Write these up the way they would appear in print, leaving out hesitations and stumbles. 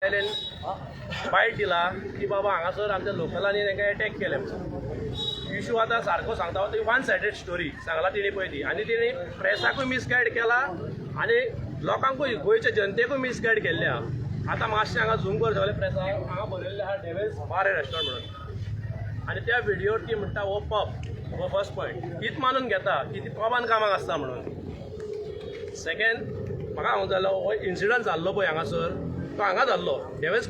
बायलेन बायट दिला की बाबा हांगासर आमच्या लोकलांनी तांकां अटॅक केले इशू आतां सारको सांगता ती वन सायडेड स्टोरी सांगला तिणी पळय ती आनी तिणी प्रेसाकूय मिसगायड केला आनी लोकांकूय गोंयच्या जनतेकूय मिसगायड केल्ले आहा आतां मातशें हांगा झूम कर सगळे प्रेसा हांगा बरयल्लें आहा डेव्हिल्स बार एंड रेस्टॉरंट म्हणून आनी त्या व्हिडिओर ती म्हणटा हो पब हो फर्स्ट पॉयंट हीच मानून घेता की ती पबान कामाक आसता म्हणून सेकेंड म्हाका हांगो जालो हो इन्सिडंट जाल्लो पळय हांगासर तो हांगा जाल्लो डेव्हिल्स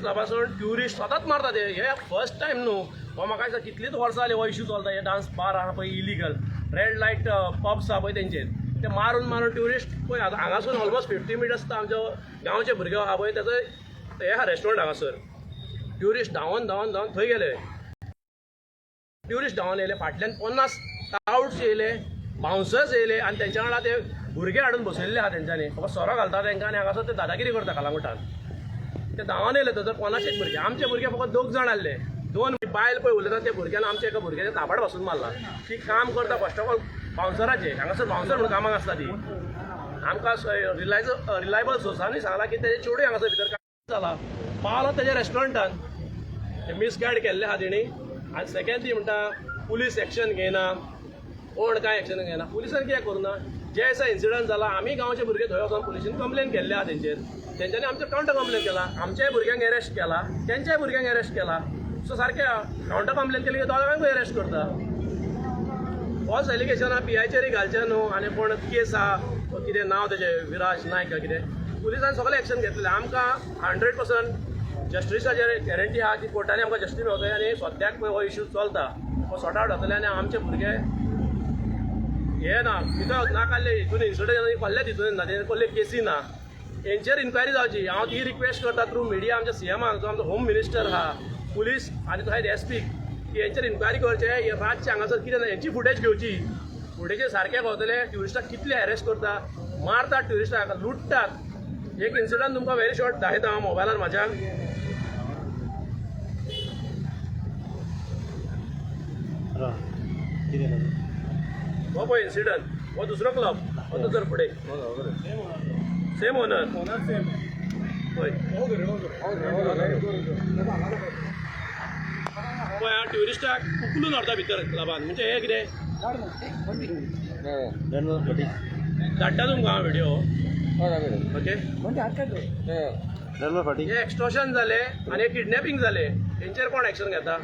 क्लबासून ट्युरिस्ट सतत मारता ते हे फर्स्ट टायम न्हू हो म्हाका दिसता कितलींच वर्सां जालीं हो इशू चलता हे डान्स बार आहा पळय इलिगल रेड लायट पब्स आहा पळय तेंचेर ते मारून ट्युरिस्ट पळय हांगासून ऑलमोस्ट 50 मिटर्स आमच्या गांवचे भुरगे आहा पळय तेजो हे आहा रेस्टॉरंट हांगासर ट्युरिस्ट धांवन थंय गेले ट्युरिस्ट धांवन येयले फाटल्यान 50 टाउट्स येयले बाउन्सर्स येयले आनी तेंच्या वांगडा ते भुरगे हाडून बसयल्ले आहा तेंच्यांनी फकत सोरो घालता तेंकां आनी हांगासर ते दादागिरी करता कालांगुटान ते धांवन येयले थंयसर 50 भुरगे आमचे भुरगे फकत 2 जाण आसले 2 बायल पळय उलयता त्या भुरग्यान आमच्या एका भुरग्याच्या तापाड पासून मारला ती काम करता फर्स्ट ऑफ ऑल बाउन्सराचे हांगासर बाउन्सर म्हणून कामाक आसता ती आमकां रिलायबल सोर्सांनी सांगला की तेजे चेडूय हांगासर भितर काम जाला पावलो तेज्या रेस्टॉरंटान ते मिसगायड केल्ले आहा तेणी आनी सेकेंड ती म्हणटा पुलीस एक्शन घेयना कोण कांय एक्शन घेयना पुलिसान कित्याक करूना जे दिसा इन्सिडंट जाला आमी गांवचे भुरगे थंय वचून पुलिशेन कंप्लेन केल्ले आहा तेंच्यांनी आमचे कावंटर कंप्लेन केला आमच्याय भुरग्यांक अरेस्ट केला तेंच्याय भुरग्यांक अरेस्ट केला सो सारकें कावंटर कंप्लेन केली की दोगांकूय अरेस्ट करता फॉल्स एलिगेशन PIचेरय घालचें न्हू आनी कोण केस आहा कितें नांव तेजें विराज नायक काय कितें पुलिसान सगळें एक्शन घेतलेलें आमकां 100% जस्टिसाचेर गॅरंटी आहा की कोर्टांनी आमकां जस्टीस मेळटलें आनी सद्याक पळय हो इशू चलता हो सॉर्ट आवट जातले आनी आमचे भुरगे हे ना भितर नाकाल्ले हितून इन्सिडंट कसलेच हितून ना तें कसले केसी ना हेंचेर इन्क्वायरी जावची हांव ती रिक्वेस्ट करता थ्रू मिडिया आमच्या CMाक जो आमचो होम मिनिस्टर आहा पुलीस आनी तो SP की हेंचेर इन्क्वायरी करचे हे रातचे हांगासर कितें ना हेंची फुटेज घेवची फुटेजेर सारकें कळटलें ट्युरिस्टाक कितले अरेस्ट करता मारतात ट्युरिस्टाक लुट्टात एक इन्सिडंट तुमकां व्हेरी शॉर्ट दाखयता हांव मोबायलार म्हाज्या हो पळय इन्सिडंट हो दुसरो क्लब हो नजर फुडें सेम ओनर पळय पळय हांव ट्युरिस्टाक उखलून व्हरता भितर क्लबान म्हणजे हे कितें धाडटा तुमकां हांव व्हिडिओ ओके हे एक्स्टॉर्शन जाले आनी किडनॅपिंग जाले हेंचेर कोण एक्शन घेता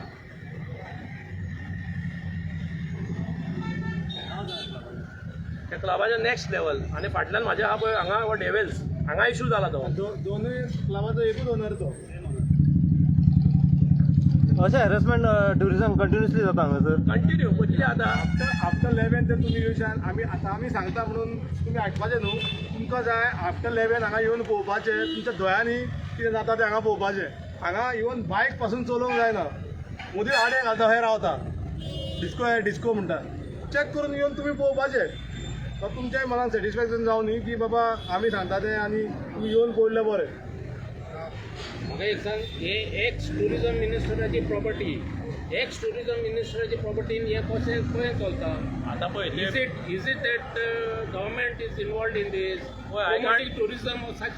त्या क्लबाच्या नेक्स्ट लेवल आनी फाटल्यान म्हाज्या आहा पळय हांगा हो डेव्हिल्स हांगा इशू जाला तो दोनूय क्लबाचो एकूच ओनर तो अशें हॅरेसमेंट ट्युरिझम कंटिन्युअसली जाता हांगासर कंटिन्यू कितें जाता आफ्टर 11 तर तुमी येवशान आमी सांगता म्हणून तुमी आयकपाचें न्हू तुमकां जाय आफ्टर 11 हांगा येवन पळोवपाचें तुमच्या दोळ्यांनी कितें जाता तें हांगा पळोवपाचें हांगा इवन बायक पासून चलोवंक जायना मदीं आडे घालता खंय रावता डिस्को म्हणटा चॅक करून येवन तुमी पळोवपाचें तर तुमच्याय मनाक सॅटिस्फॅक्शन जावं न्ही की बाबा आमी सांगता तें आनी तुमी येवन पळयलें बरें म्हाका एक सांग हे एक्स टुरिजम मिनिस्टराची प्रॉपर्टी एक्स टुरिजम मिनिस्टराची प्रॉपर्टीन हे कशें खंय चलता आतां पळय is it that government is involved in this tourism such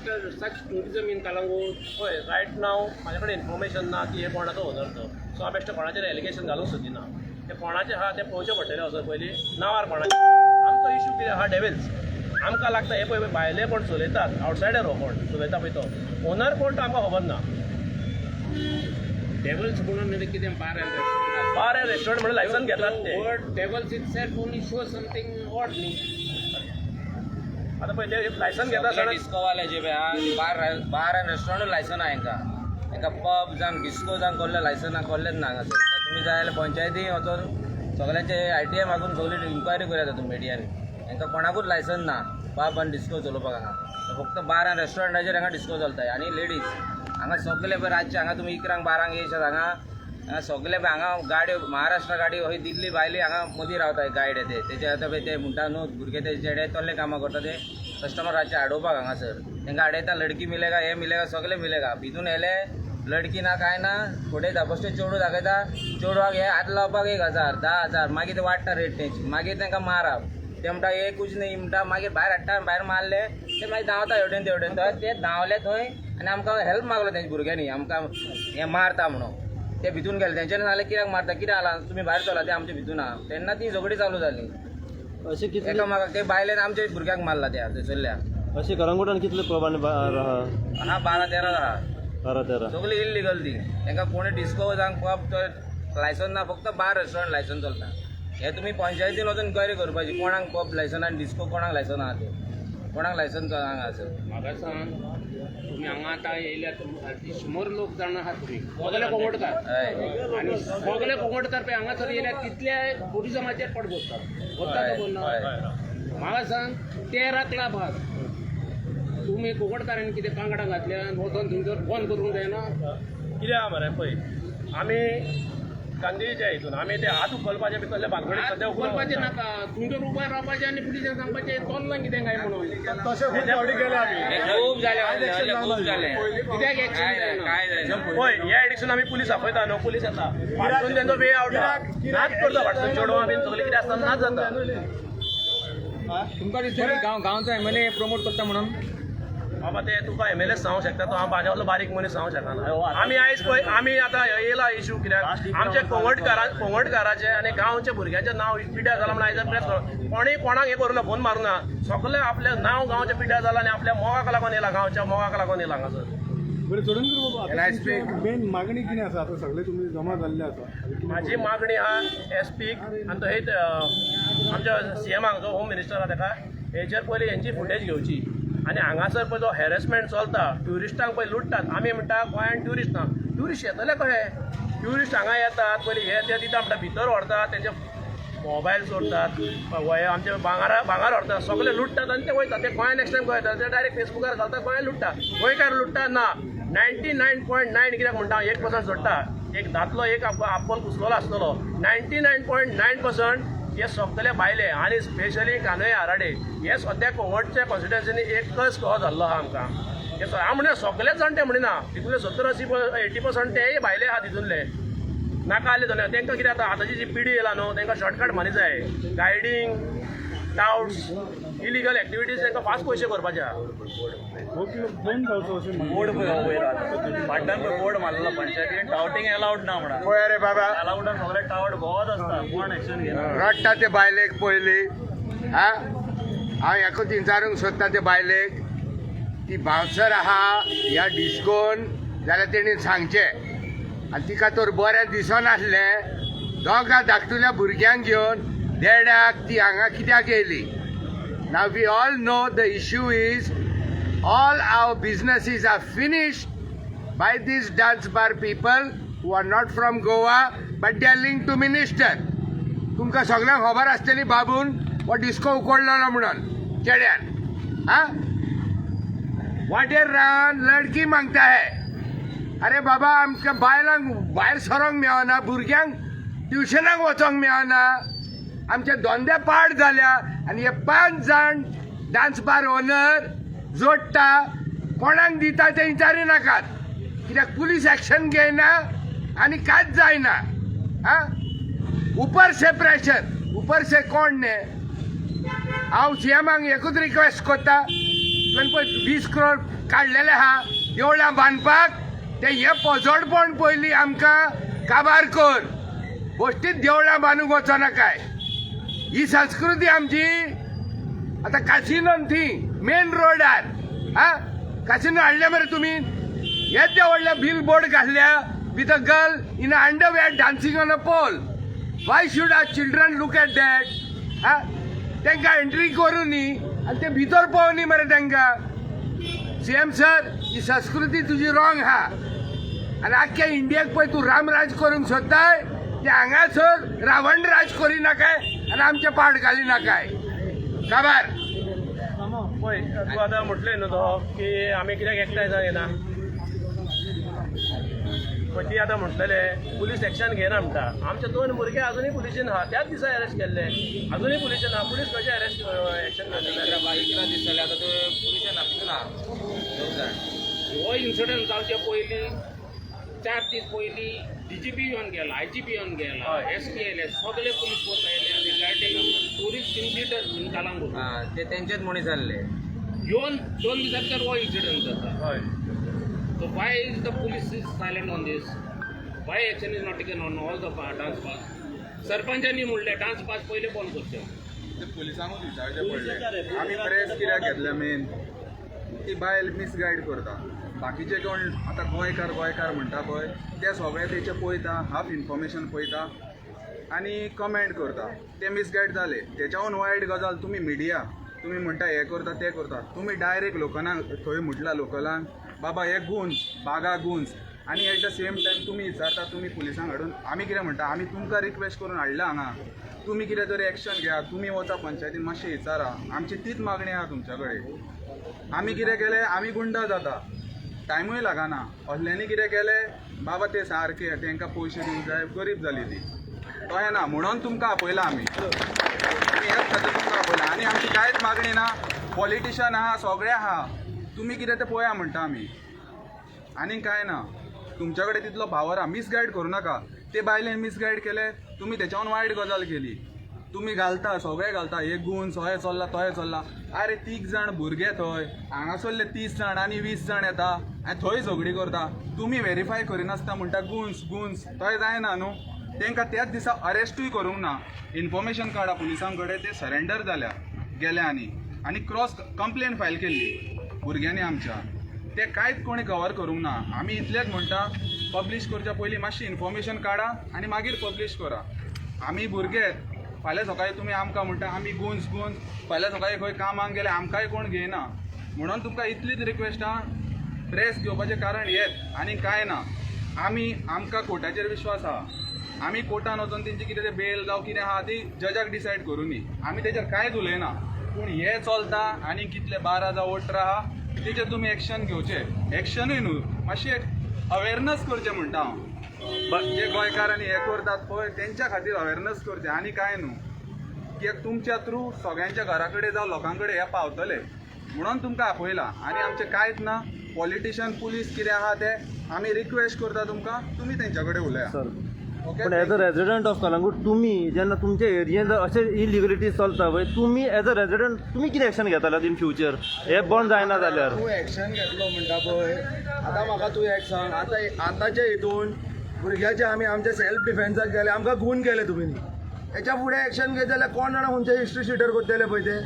tourism in Calangute पळय रायट नाव म्हाजे कडेन इन्फॉर्मेशन ना की हे कोणाचो ओनर तो सो हांव बेश्टें कोणाचेर एलिगेशन घालूंक सोदिना ते कोणाचे आहा ते पळोवचें पडटलें असो पयलीं नांवार कोणाचें आमचो इशू कितें आहा डेव्हिल्स आमकां लागता हे पळय भायले कोण चलयतात आवटसायडर हो कोण चलयता पळय तो ओनर कोण तो आमकां खबर ना डेव्हिल्स म्हणून कितें बार बार रेस्टॉरंट म्हणून लायसन घेतात ते word devil's it self only show something odd न्ही आतां पळय ते लायसन घेता सगळें डिस्कोवाल्याचे बार एंड रेस्टॉरंट लायसन आहा हांकां पब जावन डिस्को जावन कसलें लायसन कोल्लेच ना हांगासर तुमी जाय जाल्यार पंचायती वचून सगळ्यांचे ITI मागून सगळी इन्क्वायरी करूं येता तुमी मिडियानी हांकां कोणाकूच लायसन ना पब आनी डिस्को चलोवपाक हांगा फक्त बार आनी रेस्टॉरंटाचेर हांगा डिस्को चलताय आनी लेडीज हांगा सगळे पळय रातचे हांगा तुमी 11 12 येयशात हांगा सगळे पळय हांगा गाडयो महाराष्ट्र गाडी हय दिल्ली भायली हांगा मदीं रावताय गायड येते तेचे आतां पळय ते म्हणटा न्हू भुरगे ते चेडे तसले कामां करता ते कस्टमर रातचे हाडोवपाक हांगासर तांकां हाडयता लडकी मिलेगा हे मिलेगा सगळे मिलेगा भितून येले लडकी ना काय ना फुडें बेश्टे चेडूं दाखयता चेडवाक हे हात लावपाक 1000 10,000 मागीर ते वाडटा रेट तेंची मागीर तांकां मारप ते म्हणटा हे कुछ न्ही म्हणटा मागीर भायर हाडटा भायर मारले ते मागीर धांवता हेवटेन तेवटेन थंय ते धांवले थंय आनी आमकां हेल्प मागलो तेंच्या भुरग्यांनी आमकां हें मारता म्हणून ते भितून गेले तेंच्यानी नाल्यार कित्याक मारता कितें जालां तुमी भायर चला ते आमच्या भितून आहा तेन्ना ती झगडी चालू जाली अशें कितले एकामेकाक ते बायलेन आमच्या भुरग्यांक मारला त्या थंयसरल्या अशें कळंगुटान कितले प्रमाणे आहा हा 12-13 आहा 12-13 सगळी इल्लीगल ती तांकां कोणी डिस्को जावंक पब लायसन ना फक्त बार रेस्टॉरंट लायसन चलता हे तुमी पंचायतीन वचून इन्क्वायरी करपाची कोणाक पब लायसन आनी डिस्को कोणाक लायसन आहा ते कोणाक लायसन हांगा आसा म्हाका सांग तुम्ही हांगा आतां येयल्यात 100 लोक जाण आहात तुम्ही सगळे कोंगडकार हय आणि सगळे कोंगडकार पळय हांगासर येयल्यात तितले टुरिजमाचेर पड बसतात बसता तो बोल ना म्हाका सांग 13 लाख आहात तुम्ही कोंगडकारांनी कितें कांगडा घातल्यान वचोन थंयसर फोन करूंक जायना कितें आहा मरे पळय आमी गांधीच्या हितून आमी ते हात उखलपाचे भितरले भानगडीत सद्या उखलपाचें नाका थंयसर उबा रावपाचें आनी पुलिसांक सांगपाचें चलना कितें काय म्हणून तशें खूब फावटी केले आमी हे खूब जाले खूब जाले कित्याक एक्शन जायना काय जायना पळय ह्या एडिक्शन आमी पुलीस आपयता न्हू पुलीस येता फाटसून तेंचो वे आवट नाच करता फाटसून चेडवां बीन सगळें कितें आसता नाच जाता तुमकां दिसता गांवचो एमएलए प्रमोट करता म्हणून बाबा ते तुका एमएलए सांगूंक शकता तो हांव म्हाज्या असलो बारीक मनीस सांगूंक शकना आमी आयज पळय आमी आतां येयला इशू कित्याक आमचे कोंगडकाराचे आनी गांवच्या भुरग्यांचें नांव पिड्ड्यार जालां म्हणून आयज प्रेस कोणीय कोणाक हें करूं ना फोन मारूं ना सगळे आपलें नांव गांवचें पिड्ड्यार जालां आनी आपल्या मोगाक लागून येयला गांवच्या मोगाक लागून येयला हांगासर बरें चडून बाबा मेन मागणी कितें आसा आतां सगळे तुमी जमा जाल्ले आसा म्हाजी मागणी आहा एसपीक आनी तो हेच आमच्या सीएमाक जो होम मिनिस्टर आहा ताका हेचेर पयलीं हेंची फुटेज घेवची आनी हांगासर पळय जो हॅरेसमेंट चलता ट्युरिस्टांक पळय लुटतात आमी म्हणटा गोंयान ट्युरिस्ट ना ट्युरिस्ट येतले कशे ट्युरिस्ट हांगा येतात पयलीं हे ते दिता म्हणटा भितर व्हरतात तेंचे मोबायल चोरतात आमचे भांगार व्हरतात सगळे लुटतात आनी ते वयतात ते गोंयान नेक्स्ट टायम गोंय येतात ते डायरेक्ट फेसबुकार घालतात गोंयान लुटतात गोंयकार लुटतात ना 99.9 कित्याक म्हणटा 1% सोडटा एक दादलो एक आप्पोल कुसलोलो आसतलो 99.9% हे सगळे भायले आनी स्पेशली कानोये आराडे हे सद्या कोंगडच्या कॉन्स्टिट्युएन्सीनी एकच कहो जाल्लो आहा आमकां हे हांव म्हणटा सगळेच जाणटे म्हणिना तितूंतले 70-80% तेय भायले आहा तितूंतले नाका आसले जाल्यार तांकां कितें जाता आतांची जी पिढी येयला न्हू तांकां शॉर्टकट मनी जाय गायडींग डाउट्स इलिगल एक्टिविटीज तांकां फास्ट पयशे करपाचे आहा बोर्ड फाटल्यान बोर्ड मारलेलो पंचायतीन टावटींग अलाउड ना म्हणा पळय रे बाबा अलाउड सगळे टावट भोवत आसता कोण एक्शन घेना रडटा ते बायलेक पयली हा हांव एकूच विचारूंक सोदता ते बायलेक ती बावसर आहा ह्या डिस्कोन जाल्यार तेणी सांगचें आनी तिका तर बरें दिसनासलें दोगां धाकटुल्या भुरग्यांक घेवन देडाक ती हांगा कित्याक येयली now we all know the issue is all our businesses are finished by these dance bar people who are not from Goa but they are linked to minister. तुमकां सगळ्यांक खबर आसतली बाबून हो डिस्को उकडलेलो म्हणून चेड्यान हा वाटेर रावन लडकी मागता है अरे बाबा आमच्या बायलांक भायर सरोंक मेळना भुरग्यांक ट्युशनाक वचोंक मेळना आमचे धंदे पाड जाल्या आनी हे 5 जाण डान्स बार ओनर जोडटा कोणाक दिता ते विचारी नाकात कित्याक पुलीस एक्शन घेयना आनी कांयच जायना हा उपर से प्रेशर उपर से कोण ने हांव सीएमाक एकूच रिक्वेस्ट करता तुवें पळय 20 करोड काडलेले आहा देवळां बांदपाक ते हे पोजोडपण पयलीं आमकां काबार कर गोश्टीत देवळां बांदूंक वचो नाकाय ही संस्कृती आमची आतां कासिनोन थी मेन रोडार हा कासिनो हाडले मरे तुमी येदे व्हडले बिल बोर्ड घातल्या with a girl in underwear dancing on a pole why should our children look at that हा तांकां एंट्री करूं न्ही आनी ते भितर पळोवं न्ही मरे तांकां सीएम सर ही संस्कृती तुजी रॉंग हा आनी आख्ख्या इंडियाक पळय तूं रामराज करूंक सोदताय ते हांगासर रावण राज करी नाकाय आनी आमचे पाड घाली नाकाय काबार पळय तूं आतां म्हटलें न्हू तो की आमी कित्याक एकठांय जायना पण ती आतां म्हटलेले पुलीस एक्शन घेना म्हणटा आमचे 2 भुरगे अजुनूय पुलिशेन आहा त्याच दिसा अरेस्ट केल्ले अजुनूय पुलिशेन आहा पुलीस कशें अरेस्ट एक्शन घेतले 12 दीस जाले आतां ते पुलिशेन भितून आहा 2 जाण हो इन्सिडंट जावचे पयलीं 4 दीस पयलीं DGP येवन गेला IGP येवन गेला SP येयले सगळे पुलीस फोर्स आयले रिगार्डिंग टुरिस्ट इंडिटर्स इन कलंगूट ते तेंचेच मनीस जाल्ले येवन 2 दिसां भितर हो इन्सिडंट जाता हय So why is the police is silent on this? Why action is not taken on all the dance pass? सरपंचांनी म्हणले डान्स पास पहिले बंद करचे. ते पुलिसांकूच विचारचें पडलें. आमी प्रेस कित्याक घेतले मेन ती बायल मिसगायड करता. बाकीचे कोण आतां गोंयकार म्हणटा पळय ते सगळे तेचे पळयता, हाफ इन्फॉर्मेशन पळयता आनी कमेंट करता. ते मिसगायड जाले. तेच्याहून वायट गजाल तुमी मिडिया तुमी म्हणटा हे करता ते करता. तुमी डायरेक्ट लोकलांक थंय म्हटला लोकलांक बाबा हे गुन्स बागा गुन्स आनी एट द सेम टायम तुमी विचारता तुमी पुलिसांक हाडून आमी कितें म्हणटा आमी तुमकां रिक्वेस्ट करून हाडला हांगा तुमी कितें तरी एक्शन घेया. तुमी वचा पंचायतीन मातशें विचारा. आमची तीच मागणी आहा तुमच्या कडेन. आमी कितें केलें आमी गुंडा जाता टायमूय लागना. असल्यांनी कितें केलें बाबा ते सारके तांकां पयशे दिवंक जाय गरीब जाली ती तशें ना म्हणून तुमकां आपयला आमी हेच खातीर तुमकां आपयला. आनी आमची कांयच मागणी ना. पॉलिटिशन आहा सगळे आहा तुमी कितें तें पळया म्हणटा आमी आनी कांय ना. तुमच्या कडेन तितलो भावर आहा. मिसगायड करूं नाका. ते बायलेन मिसगायड केले तुमी तेच्यावन वायट गजाल केली. तुमी घालता सगळे घालता हे गुन्स हे चल्ला तोहे चल्ला. अरे 30 जाण भुरगे थंय हांगासरले 30 जाण आनी 20 जाण येता आनी थंय झगडी करता. तुमी व्हेरीफाय करिनासता म्हणटा गुन्स तोय जायना न्हू. तांकां त्याच दिसा अरेस्टूय करूंक ना. इन्फॉर्मेशन काडा पुलिसां कडेन ते सरेंडर जाल्या गेल्या आनी क्रॉस कंप्लेन फायल केल्ली भुरग्यांनी आमच्या. ते कांयच कोणी कवर करूंक ना. आमी इतलेंच म्हणटा पब्लीश करच्या पयलीं मातशी इन्फॉर्मेशन काडा आनी मागीर पब्लीश करा. आमी भुरगे फाल्यां सकाळीं तुमी आमकां म्हणटा आमी गुन्स फाल्यां सकाळीं खंय कामाक गेले आमकांय कोण घेयना. म्हणून तुमकां इतलीच रिक्वेस्ट आहा प्रेस घेवपाचें कारण हेंच आनी कांय ना. आमकां कोर्टाचेर विश्वास आहा. आमी कोर्टान वचून तेंची कितें तें बेल जावं कितें आहा ती जजाक डिसायड करूनी. आमी तेचेर कांयच उलयना. पूण हे चलता आनी कितले 12 जावं 18 आहा तेचेर तुमी एक्शन घेवचें. एक्शनूय न्हू मातशें अवेरनस करचें म्हणटा हांव. जे गोंयकार आनी हे करतात पळय तेंच्या खातीर अवेरनस करचें आनी कांय न्हू. कित्याक तुमच्या थ्रू सगळ्यांच्या घरा कडेन जावं लोकां कडेन हे पावतले म्हणून तुमकां आपयला. आनी आमचें कांयच ना. पॉलिटिशन पुलीस कितें आहा ते आमी रिक्वेस्ट करता तुमकां तुमी तेंच्या कडेन उलया. पण as a resident of Calangute तुमी जेन्ना तुमच्या एरियेन जर अशें इलिगलिटीज चलता पळय तुमी एज अ रेजिडेंट तुमी कितें एक्शन घेताले इन फ्युचर हे बंद जायना जाल्यार. तूं एक्शन घेतलो म्हणटा पळय आतां म्हाका तूं एक सांग आतांच्या हितून भुरग्याचे आमी आमच्या सेल्फ डिफेन्साक गेले आमकां गुण केले तुमी हेच्या फुडें एक्शन घेत जाल्यार कोण जाणा खंयचे हिस्ट्री शिटर करतले पळय ते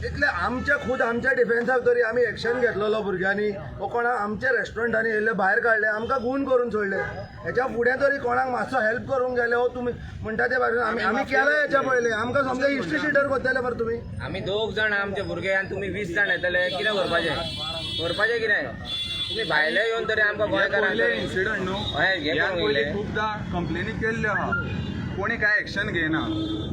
इतले आमच्या खुद आमच्या डिफेन्साक तरी आमी एक्शन घेतलेलो भुरग्यांनी वो कोणाक आमच्या रेस्टॉरंटांनी येयल्ले भायर काडले आमकां गुण करून सोडले. हेच्या फुडें तरी कोणाक मातसो हेल्प करूंक गेले हो तुमी म्हणटा ते भायर आमी केलें हेच्या पयलीं आमकां समजा हिस्ट्री शिटर करतले बरें तुमी. आमी 2 जाण आमचे भुरगे आनी तुमी 20 जाण येतले कितें करपाचें कितें. तुमी भायले येवन तरी आमकां गोंयकारांक इन्सिडंट न्हू ह्या पयलीं खुबदां कंप्लेनी केल्ल्यो आहा कोणी कांय एक्शन घेयना.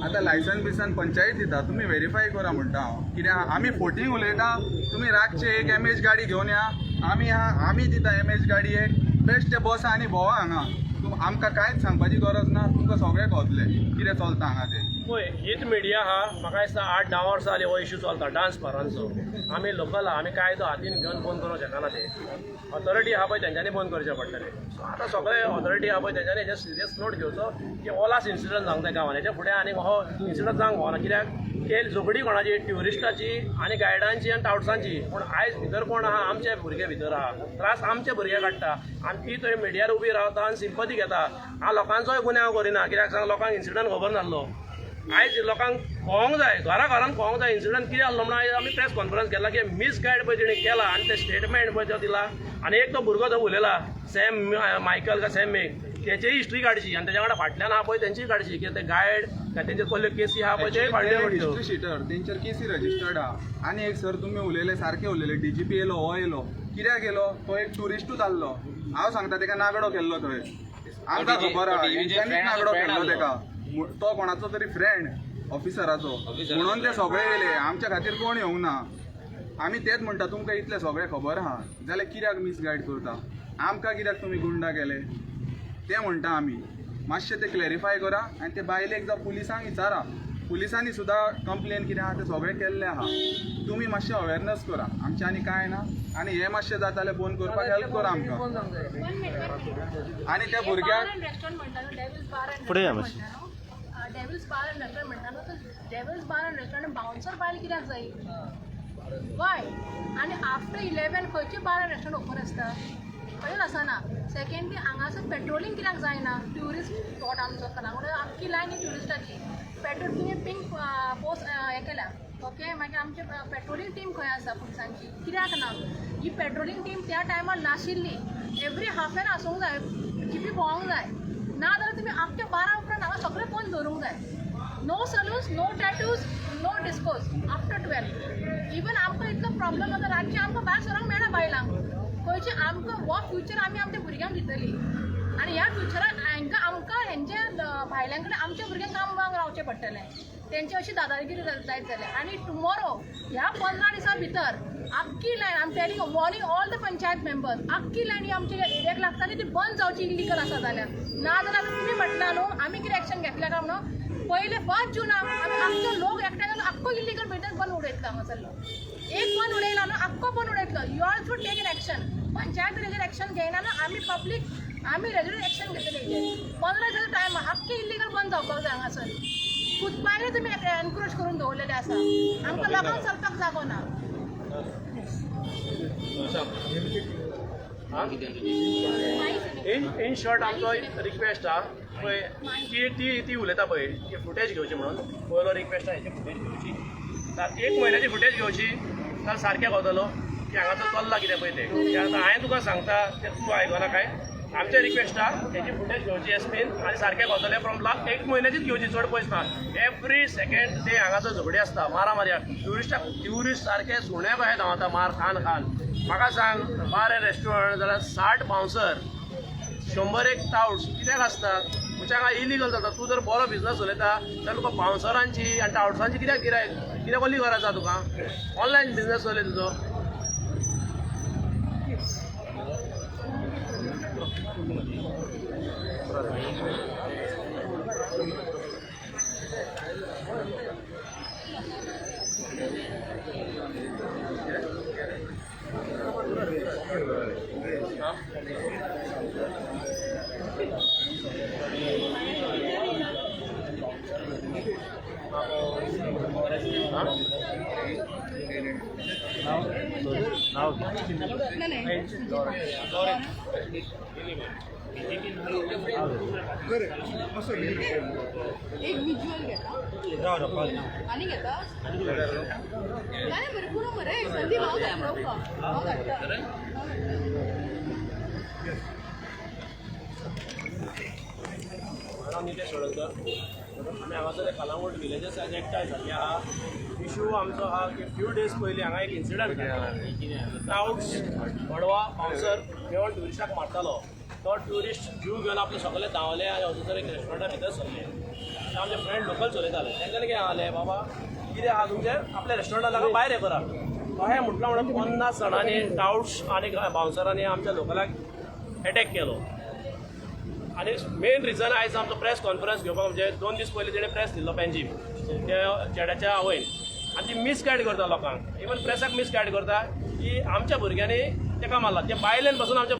आतां लायसन बिसन पंचायत दिता तुमी व्हेरीफाय करा म्हणटा हांव. कित्याक आमी फोटींग उलयता तुमी रातचे एक एमएच गाडी घेवन या आमी दिता एमएच गाडी एक बेस्ट ते बसा आनी भोंवा हांगा. आमकां कांयच सांगपाची गरज ना. तुमकां सगळें कळटलें कितें चलता हांगा तें. पळय हीच मिडिया आहा म्हाका दिसता 8-10 वर्सां जालीं हो इश्यू चलता डान्स बारांचो. आमी लोकल आहा आमी कायदो हातीन घेवन बंद करूंक शकना. ते ऑथॉरिटी आहा पळय तेंच्यांनी बंद करचें पडटलें. सो आतां सगळे ऑथॉरिटी आहा पळय तेंच्यांनी हेजेर सिरियस नोट घेवचो की ओलास इन्सिडंट जावंक जाय गांवान. हेच्या फुडें आनी हो इन्सिडंट जावंक फावना. कित्याक हे झगडी कोणाची ट्युरिस्टाची आनी गायडांची आनी टावट्सांची. पूण आयज भितर कोण आहा आमचे भुरगे भितर आहा त्रास आमचे भुरगे काडटा आनी ती थंय मिडियार उबी रावता आनी सिंपथी घेता. हांव लोकांचोय गुन्यांव करिना कित्याक सांग लोकांक इन्सिडंट खबर नासलो. आयज लोकांक कळोंक जाय घरान कळोंक जाय इन्सिडंट कितें जाल्लो म्हणून आयज आमी प्रेस कॉन्फरन्स केला की मिसगायड पळय तेणी केला आनी ते स्टेटमेंट पळय तो दिला. आनी एक तो भुरगो थंय उलयला सॅम मायकल काय सॅम मेक तेचीय हिस्ट्री काडची आनी तेच्या वांगडा फाटल्यान आहा पळय तेंचीय काडची कित्याक ते गायड काय तेंचेर कसल्यो केसी आहा पळय ते काडल्यो पडल्यो. हिस्ट्री शिटर तेंचेर केसी रजिस्टर्ड आहा. आनी एक सर तुमी उलयले सारके उलयले DGP येयलो हो येयलो कित्याक येयलो तो एक ट्युरिस्टूच आसलो. हांव सांगता तेका नागडो केल्लो थंय आमकां खबर आहा तेंच्यांनीच नागडो केल्लो तेका. तो कोणाचो तरी फ्रेंड ऑफिसराचो म्हणून ते सगळे येयले. आमच्या खातीर कोण येवंक ना. आमी तेच म्हणटा तुमकां इतलें सगळें खबर आहा जाल्यार कित्याक मिसगायड करता. आमकां कित्याक तुमी गुंडा केले ते म्हणटा आमी. मातशें ते क्लॅरिफाय करा आनी ते बायलेक जावं पुलिसांक विचारा. पुलिसांनी सुद्दां कंप्लेन कितें आहा तें सगळें केल्लें आहा. तुमी मातशें अवेरनस करा आमचें आनी कांय ना. आनी हें मातशें जाता जाल्यार बंद करपाक हेल्प करा आमकां. आनी त्या भुरग्याक फुडें या मातशें. डेविल्स बार एंड रेस्टॉरंट म्हणटा न्हू तर डेविल्स बार एंड रेस्टॉरंट बाउन्सर बायल कित्याक जाय. वाय आनी आफ्टर 11 खंयची बारा रेस्टॉरंट ओपन आसता कळून आसना सेकेंडली हांगासर पेट्रोलिंग कित्याक जायना ट्युरिस्ट स्पॉट आमचो कलांगूट आख्खी लायन ही ट्युरिस्टाची पेट्रोल तुमी पिंक पोस्ट हें केल्या ओके मागीर आमची पेट्रोलिंग टीम खंय आसा पुलिसांची कित्याक ना ही पेट्रोलिंग टीम त्या टायमार नाशिल्ली एवरी हाफ एन आसूंक जाय जीपी भोंवंक जाय ना जाल्यार तुमी आख्खे 12 उपरांत हांगा सगळें बंद दवरूंक जाय no saloons no tattoos no discos after 12 even आमकां इतलो प्रॉब्लम जाता रातची आमकां भायर सरोंक मेळना बायलांक खंयचे आमकां हो फ्युचर आमी आमच्या भुरग्यांक दितली आनी ह्या फ्युचरान हांकां आमकां हेंचे भायल्यां कडेन आमच्या भुरग्यांक कामाक रावचें पडटलें तेंची अशी दादागिरी जायत जालें आनी टुमोरो ह्या 15 दिसां भितर आख्खी लायन आम telling warning all the panchayat members आख्खी लायन ही आमच्या एरियाक लागता ती बंद जावची इलिगल आसा जाल्यार ना जाल्यार तुमी म्हटला न्हू आमी कितें एक्शन घेतलें काय म्हणून पयले 5 जुनाक आमी आमचो लोक एकठांय जावन आख्खो इलिगल बिझनस बंद उडयतलो हांगासरलो एक बंद उडयला न्हू आख्खो बंद उडयतलो you also take in action panchayat हेजेर एक्शन घेयना न्हू आमी पब्लीक आमी रेग्युलर एक्शन घेतले हेजेर 15 दिसाचो टायम आख्खे इलिगल बंद जावपाक जाय हांगासर खुदपायले तुमी एनकरेज करून दवरलेले आसा आमकां लोकांक चलपाक जागो ना इन शॉर्ट आमचो रिक्वेस्ट हा पळय ती उलयता पळय ती फुटेज घेवची म्हणून पयलो रिक्वेस्ट हा हेची फुटेज घेवची एक म्हयन्याची फुटेज घेवची जाल्यार सारकें गावतलो की हांगासर चल्ला कितें पळय तें आतां हांवें तुका सांगता तें तूं आयकना काय आमचे रिक्वेस्ट हा हेची फुटेज घेवची एसपीन आनी सारकें गावतलें फ्रॉम लास्ट एक म्हयन्याचीच घेवची चड पयस ना एवरी सेकेंड डे हांगासर झगडी आसता मारामारी ट्युरिस्ट सारके सुण्या कशे धांवता मार खान म्हाका सांग बार एंड रेस्टॉरंट जाल्यार 60 बाउन्सर 100 टाउट्स कित्याक आसता म्हज्या हांगा इलिगल जाता तूं जर बरो बिझनस चलयता जाल्यार तुका बाउन्सरांची आनी टाउट्सांची कित्याक गिरायक कित्याक कसली गरज आसा तुका ऑनलायन बिझनस चलय तुजो एक विज्युअल घेता आनी घेता भरपूर मरे संदीप हांव धाडटा मॅडम नितेश सोळंकर आमी हांगासर कलांगूट विलेजस एकठांय जाल्ले आहा इशू आमचो आहा की फ्यू डेज पयलीं हांगा एक इन्सिडंट जालो टाउट्स पडवा बाउन्सर मेळून ट्युरिस्टाक मारतालो तो ट्युरिस्ट जीव घेवन आपले सगळे धांवले आनी हजूसर एक रेस्टॉरंटा भितर सरले आमचे फ्रेंड लोकल चलयताले तेंच्यांनी कितें सांगलें बाबा कितें आहा तुमचे आपल्या रेस्टॉरंटा लागून भायर हें करा अशें म्हटलं म्हणून 50 जाणांनी टाउट्स आनी बाउन्सरांनी आमच्या लोकलाक एटॅक केलो आनी मेन रिजन आयज आमचो प्रेस कॉन्फरन्स घेवपाक म्हणजे 2 दीस पयलीं तेणें प्रेस दिल्लो पेंजीम त्या चेड्याच्या आवयन आनी ती मिसगायड करता लोकांक इवन प्रेसाक मिसगायड करता की आमच्या भुरग्यांनी ताका मारला ते बायलेन पासून आमच्या